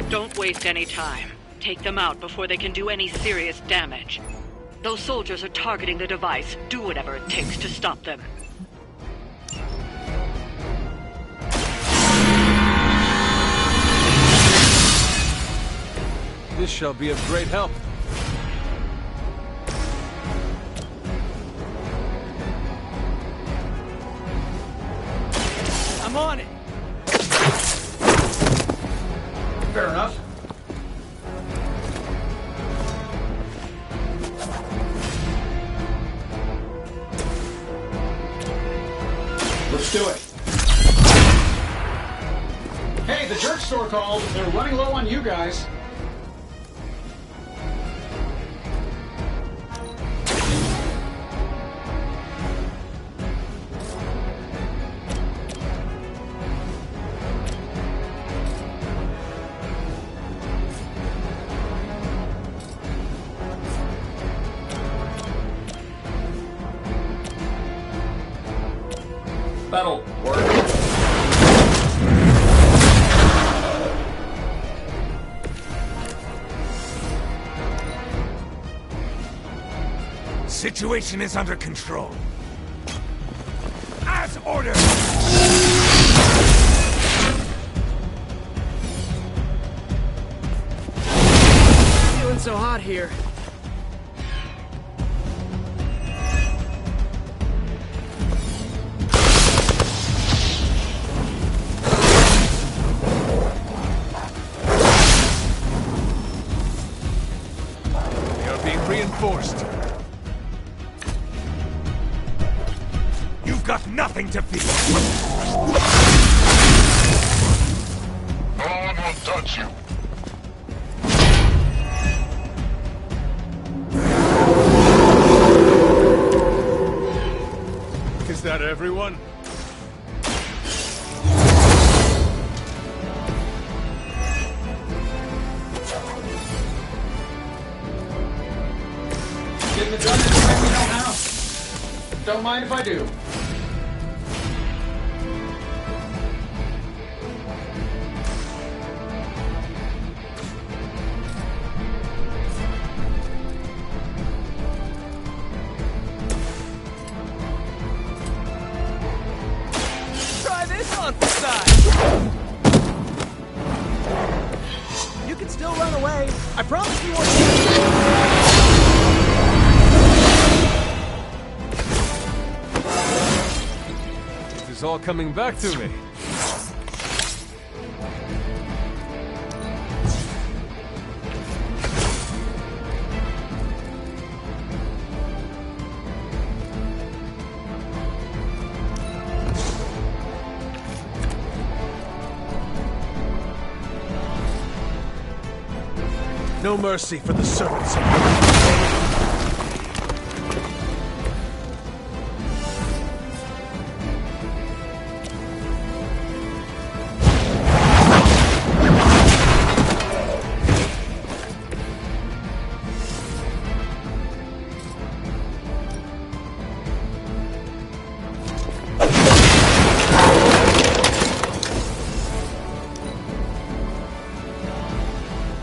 Don't waste any time. Take them out before they can do any serious damage. Those soldiers are targeting the device. Do whatever it takes to stop them. This shall be of great help. I'm on it! Fair enough. Let's do it. Hey, the jerk store called. They're running low on you guys. That'll work. Situation is under control. As ordered! Feeling so hot here. Reinforced. You've got nothing to fear. No one will touch you. that everyone? Getting the done the way we know how. Don't mind if I do. Try this on the side! You can still run away. I promise you won't. It's all coming back to me. No mercy for the servants.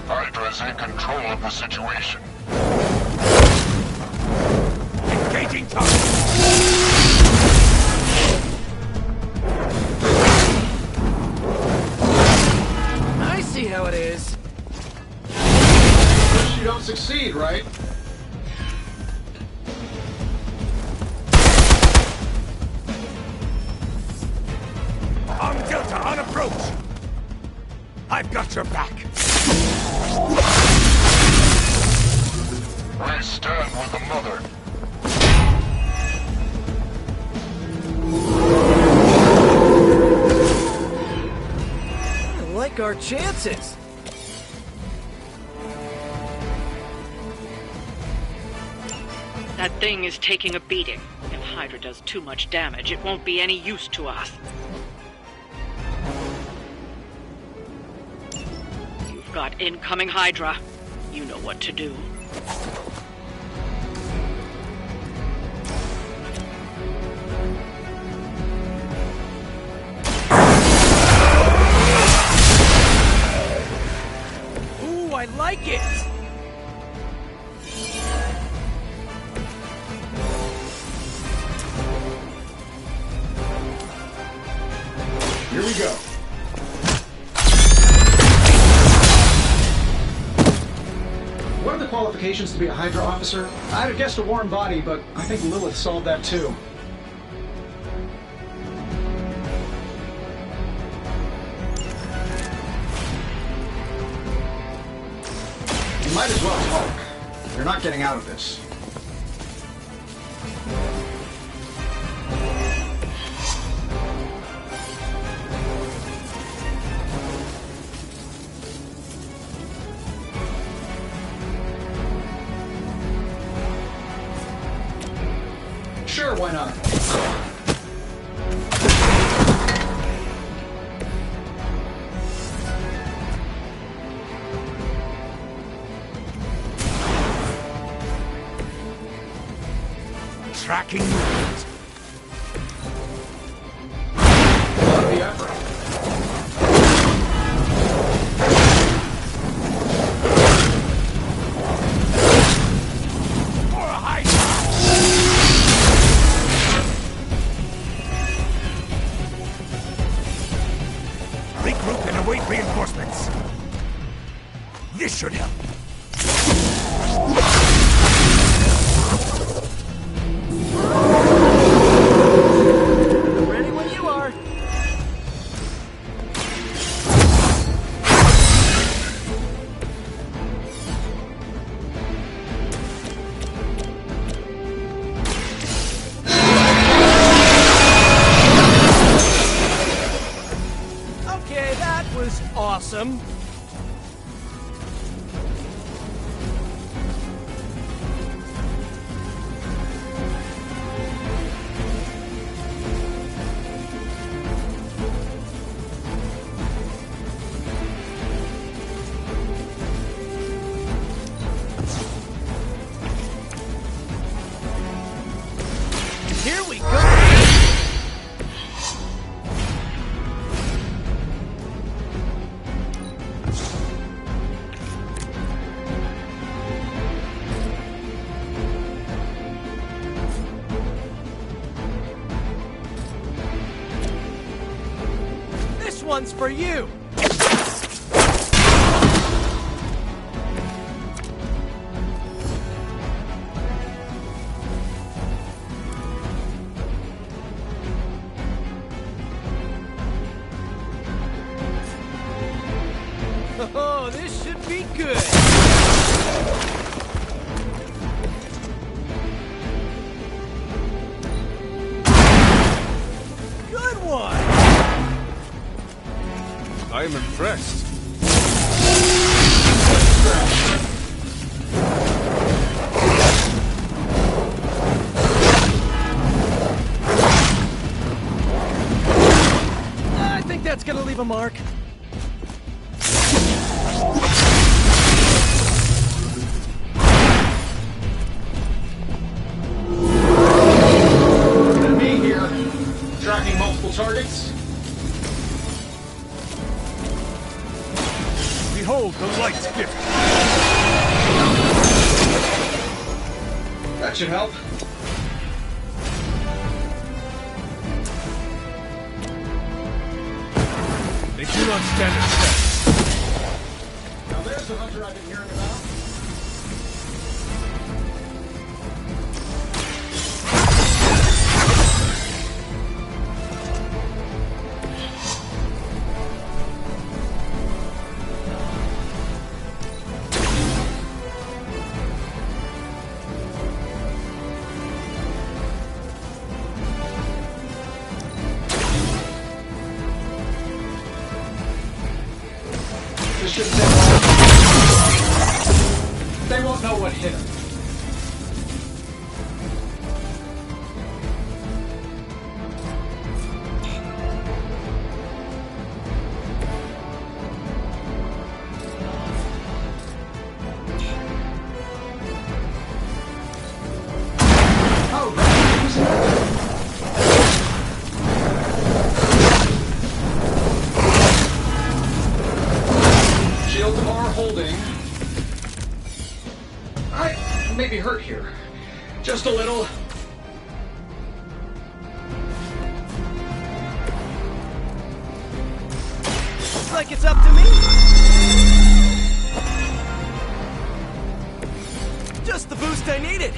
Hydra's in control of the situation. Engaging target. I see how it is. First you don't succeed, right? On Delta, on approach. I've got your back. I stand with the mother. I like our chances. That thing is taking a beating. If Hydra does too much damage, it won't be any use to us. You've got incoming Hydra. You know what to do. Ooh, I like it! Here we go. What are the qualifications to be a Hydra officer? I'd have guessed a warm body, but I think Lilith solved that too. You might as well talk. You're not getting out of this. Sure, why not? Tracking movement. Love the effort. For a Hydra. Regroup and await reinforcements. This should help. Ready when you are. Okay, that was awesome. one's for you! Oh, this should be good! Good one! I am impressed. I think that's gonna leave a mark. Me here, tracking multiple targets. Behold the light's gift. That should help. They do not stand a chance. Now there's the hunter I've been hearing about. This shouldn't take long. They won't know what hit him. Shields are holding. I may be hurt here. Just a little. Looks like it's up to me. Just the boost I needed.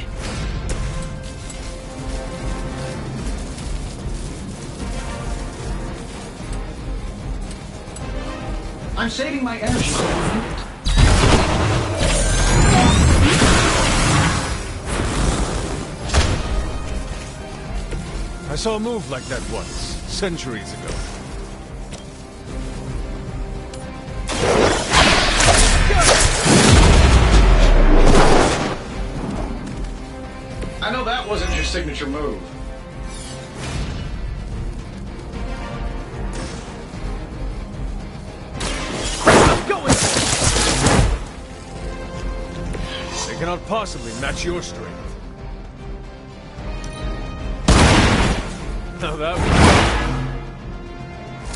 I'm saving my energy. I saw a move like that once, centuries ago. I know that wasn't your signature move. They cannot possibly match your strength. Now that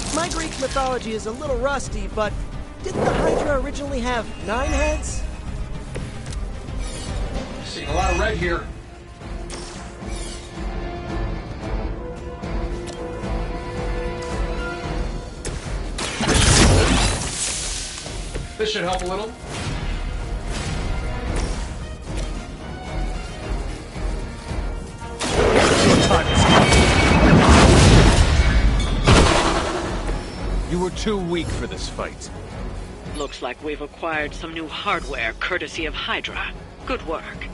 was... My Greek mythology is a little rusty, but didn't the Hydra originally have 9 heads? Seeing a lot of red here. This should help a little. You were too weak for this fight. Looks like we've acquired some new hardware courtesy of Hydra. Good work.